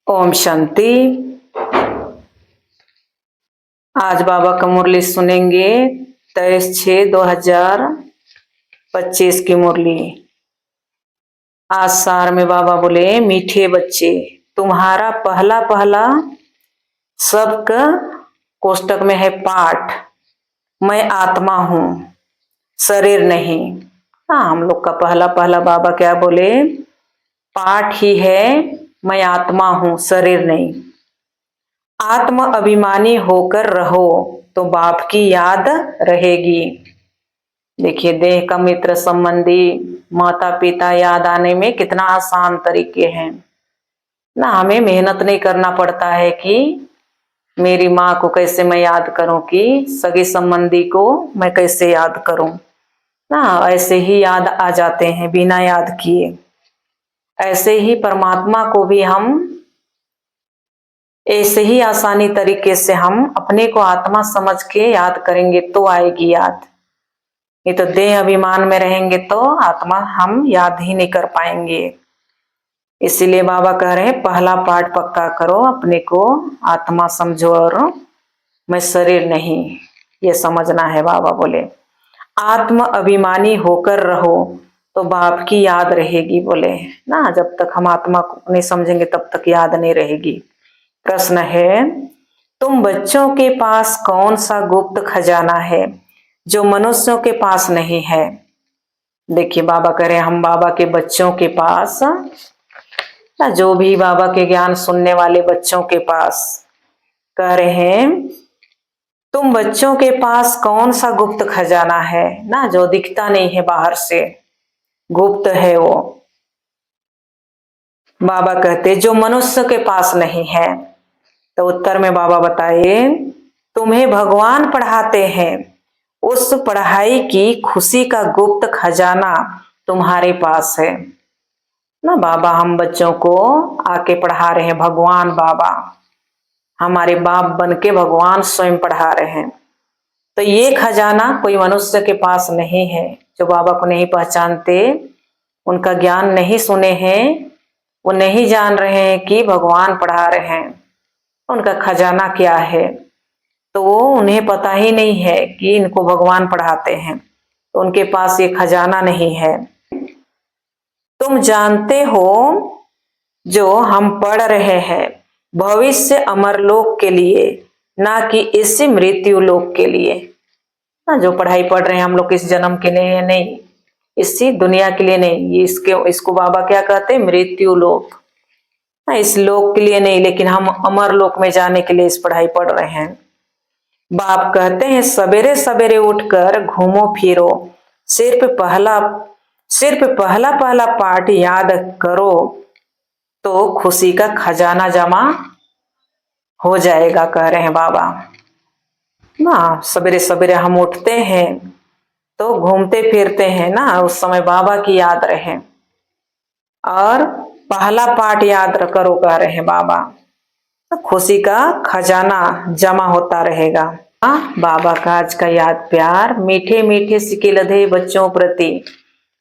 ओम शांति। आज बाबा का मुरली सुनेंगे 23/6/2025 की मुरली। आज सार में बाबा बोले, मीठे बच्चे, तुम्हारा पहला पहला सबका कोष्टक में है पाठ, मैं आत्मा हूं शरीर नहीं। हम लोग का पहला पहला बाबा क्या बोले, पाठ ही है, मैं आत्मा हूं शरीर नहीं। आत्म अभिमानी होकर रहो तो बाप की याद रहेगी। देखिए, देह का मित्र संबंधी माता पिता याद आने में कितना आसान तरीके हैं ना। हमें मेहनत नहीं करना पड़ता है कि मेरी माँ को कैसे मैं याद करूं, कि सगे संबंधी को मैं कैसे याद करूं ना। ऐसे ही याद आ जाते हैं बिना याद किए। ऐसे ही परमात्मा को भी हम ऐसे ही आसानी तरीके से हम अपने को आत्मा समझ के याद करेंगे तो आएगी याद। नहीं तो देह अभिमान में रहेंगे तो आत्मा हम याद ही नहीं कर पाएंगे। इसीलिए बाबा कह रहे हैं, पहला पाठ पक्का करो, अपने को आत्मा समझो और मैं शरीर नहीं, ये समझना है। बाबा बोले आत्म अभिमानी होकर रहो तो बाप की याद रहेगी। बोले ना, जब तक हम आत्मा को नहीं समझेंगे तब तक याद नहीं रहेगी। प्रश्न है, तुम बच्चों के पास कौन सा गुप्त खजाना है जो मनुष्यों के पास नहीं है? देखिए, बाबा कह रहे हैं, हम बाबा के बच्चों के पास ना, जो भी बाबा के ज्ञान सुनने वाले बच्चों के पास कह रहे हैं, तुम बच्चों के पास कौन सा गुप्त खजाना है ना, जो दिखता नहीं है बाहर से, गुप्त है वो। बाबा कहते जो मनुष्य के पास नहीं है। तो उत्तर में बाबा बताए, तुम्हें भगवान पढ़ाते हैं, उस पढ़ाई की खुशी का गुप्त खजाना तुम्हारे पास है ना। बाबा हम बच्चों को आके पढ़ा रहे हैं, भगवान बाबा हमारे बाप बन के भगवान स्वयं पढ़ा रहे हैं। तो ये खजाना कोई मनुष्य के पास नहीं है। जो बाबा को नहीं पहचानते, उनका ज्ञान नहीं सुने हैं, वो नहीं जान रहे हैं कि भगवान पढ़ा रहे हैं, उनका खजाना क्या है, तो वो उन्हें पता ही नहीं है कि इनको भगवान पढ़ाते हैं, तो उनके पास ये खजाना नहीं है। तुम जानते हो जो हम पढ़ रहे हैं भविष्य अमरलोक के लिए, ना कि इस मृत्यु लोक के लिए ना। जो पढ़ाई पढ़ रहे हैं हम लोग इस जन्म के लिए नहीं, इसी दुनिया के लिए नहीं, ये इसको बाबा क्या कहते हैं, मृत्यु लोक। इस लोक के लिए नहीं, लेकिन हम अमर लोक में जाने के लिए इस पढ़ाई पढ़ रहे हैं। बाप कहते हैं, सवेरे सवेरे उठकर घूमो फिरो, सिर्फ पहला पहला पाठ याद करो तो खुशी का खजाना जमा हो जाएगा, कह रहे हैं बाबा ना। सवेरे सवेरे हम उठते हैं तो घूमते फिरते हैं ना, उस समय बाबा की याद रहे और पहला पाठ याद करो, कह रहे हैं बाबा, तो खुशी का खजाना जमा होता रहेगा। बाबा का आज का याद प्यार, मीठे मीठे सिके लधे बच्चों प्रति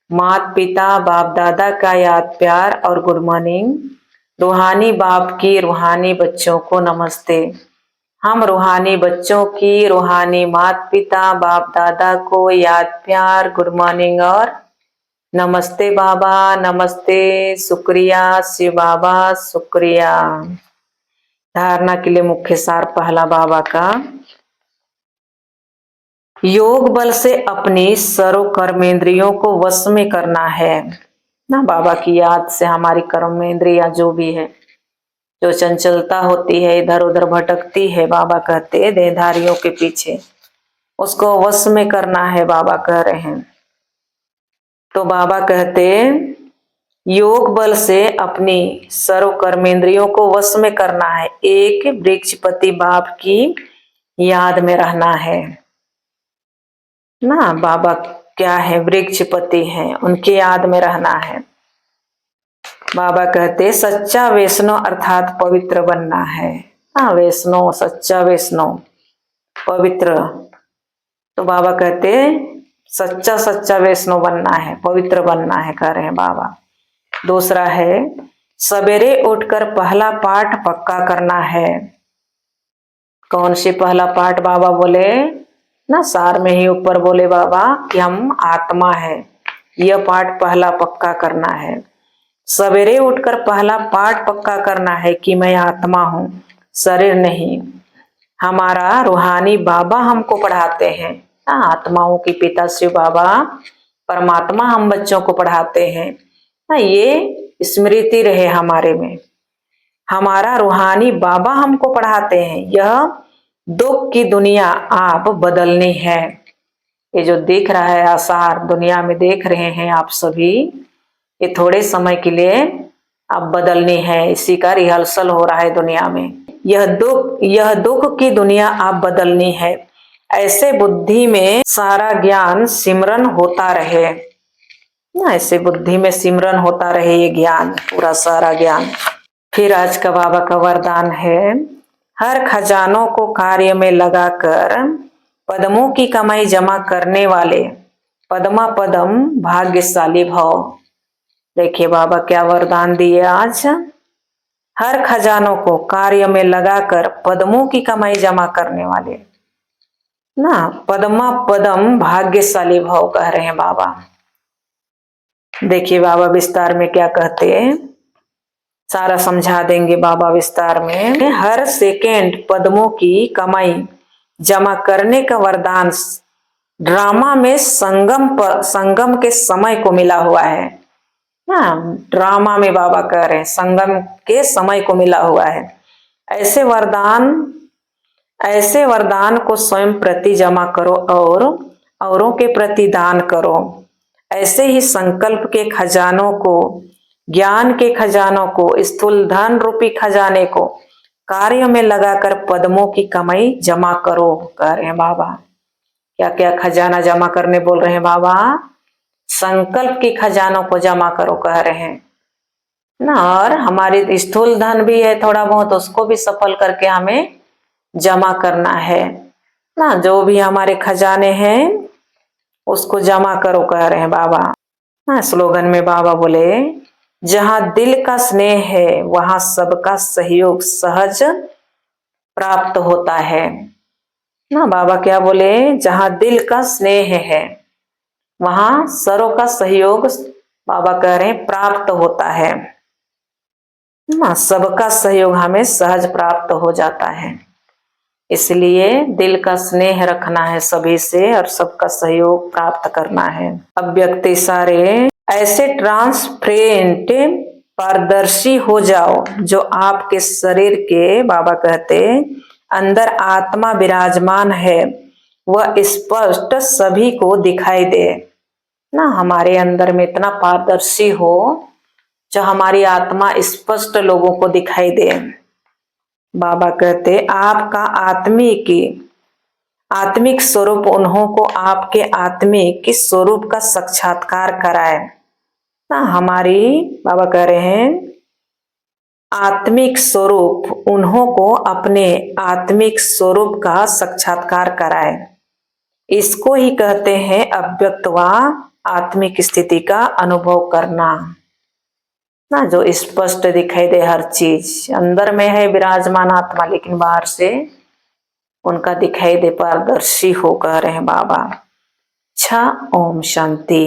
माता पिता बाप दादा का याद प्यार और गुड मॉर्निंग। रूहानी बाप की रूहानी बच्चों को नमस्ते। हम रूहानी बच्चों की रूहानी माता पिता बाप दादा को याद प्यार, गुड मॉर्निंग और नमस्ते बाबा, नमस्ते, शुक्रिया शिव बाबा, शुक्रिया। धारणा के लिए मुख्य सार पहला बाबा का, योग बल से अपनी सर्व कर्मेंद्रियों को वश में करना है ना। बाबा की याद से हमारी कर्मेंद्रियां जो भी है, जो चंचलता होती है, इधर उधर भटकती है, बाबा कहते हैं देहधारियों के पीछे, उसको वश में करना है, बाबा कह रहे हैं। तो बाबा कहते योग बल से अपनी सर्व कर्मेंद्रियों को वश में करना है, एक वृक्षपति बाप की याद में रहना है ना। बाबा क्या है, वृक्षपति हैं, उनकी याद में रहना है। बाबा कहते सच्चा वैष्णव अर्थात पवित्र बनना है। वैष्णव, सच्चा वैष्णव पवित्र। तो बाबा कहते सच्चा वैष्णव बनना है, पवित्र बनना है, कह रहे हैं बाबा। दूसरा है सवेरे उठकर पहला पाठ पक्का करना है। कौन सी पहला पाठ? बाबा बोले ना, सार में ही ऊपर बोले बाबा कि हम आत्मा है, यह पाठ पहला पक्का करना है। सवेरे उठकर पहला पाठ पक्का करना है कि मैं आत्मा हूं, शरीर नहीं। हमारा रूहानी बाबा हमको पढ़ाते हैं, आत्माओं के पिता शिव बाबा परमात्मा हम बच्चों को पढ़ाते हैं। ये स्मृति रहे हमारे में। हमारा रूहानी बाबा हमको पढ़ाते हैं, यह दुख की दुनिया आप बदलनी है। ये जो दिख रहा है आसार दुनिया में देख रहे हैं आप सभी, ये थोड़े समय के लिए अब बदलनी है। इसी का रिहर्सल हो रहा है दुनिया में। यह दुख की दुनिया आप बदलनी है। ऐसे बुद्धि में सारा ज्ञान सिमरन होता रहे, ऐसे बुद्धि में सिमरन होता रहे ये ज्ञान, पूरा सारा ज्ञान। फिर आज का बाबा का वरदान है, हर खजानों को कार्य में लगाकर पद्मों की कमाई जमा करने वाले पद्मा पदम भाग्यशाली भव। देखिए बाबा क्या वरदान दिए आज। हर खजानों को कार्य में लगाकर पद्मों की कमाई जमा करने वाले ना पद्मा पदम भाग्यशाली भव कह रहे हैं बाबा। देखिए बाबा विस्तार में क्या कहते हैं, सारा समझा देंगे बाबा विस्तार में। हर सेकेंड पद्मों की कमाई जमा करने का वरदान ड्रामा में संगम के समय को मिला हुआ है। ड्रामा में बाबा कह रहे हैं संगम के समय को मिला हुआ है। ऐसे वरदान को स्वयं प्रति जमा करो और औरों के प्रति दान करो। ऐसे ही संकल्प के खजानों को, ज्ञान के खजानों को, स्थूल धन रूपी खजाने को कार्य में लगाकर पद्मों की कमाई जमा करो कह रहे हैं बाबा। क्या क्या खजाना जमा करने बोल रहे हैं बाबा? संकल्प की खजानों को जमा करो कह रहे हैं ना। और हमारी स्थूल धन भी है थोड़ा बहुत, उसको भी सफल करके हमें जमा करना है ना। जो भी हमारे खजाने हैं उसको जमा करो कह रहे हैं बाबा। स्लोगन में बाबा बोले, जहां दिल का स्नेह है वहां सबका सहयोग सहज प्राप्त होता है ना। बाबा क्या बोले, जहां दिल का स्नेह है वहां सर्व का सहयोग, बाबा कह रहे हैं, प्राप्त होता है ना। सबका सहयोग हमें सहज प्राप्त हो जाता है। इसलिए दिल का स्नेह रखना है सभी से और सबका सहयोग प्राप्त करना है। अब व्यक्ति सारे ऐसे ट्रांसपेरेंट पारदर्शी हो जाओ जो आपके शरीर के, बाबा कहते, अंदर आत्मा विराजमान है वह स्पष्ट सभी को दिखाई दे ना। हमारे अंदर में इतना पारदर्शी हो जो हमारी आत्मा स्पष्ट लोगों को दिखाई दे। बाबा कहते, आपका आत्मिक स्वरूप उन्हों को आपके आत्मिक स्वरूप का साक्षात्कार कराए ना। हमारी, बाबा कह रहे हैं, आत्मिक स्वरूप उन्हों को अपने आत्मिक स्वरूप का साक्षात्कार कराए। इसको ही कहते हैं अव्यक्त व आत्मिक स्थिति का अनुभव करना ना। जो स्पष्ट दिखाई दे हर चीज, अंदर में है विराजमान आत्मा लेकिन बाहर से उनका दिखाई दे, पारदर्शी हो कह रहे हैं बाबा। अच्छा, ओम शांति।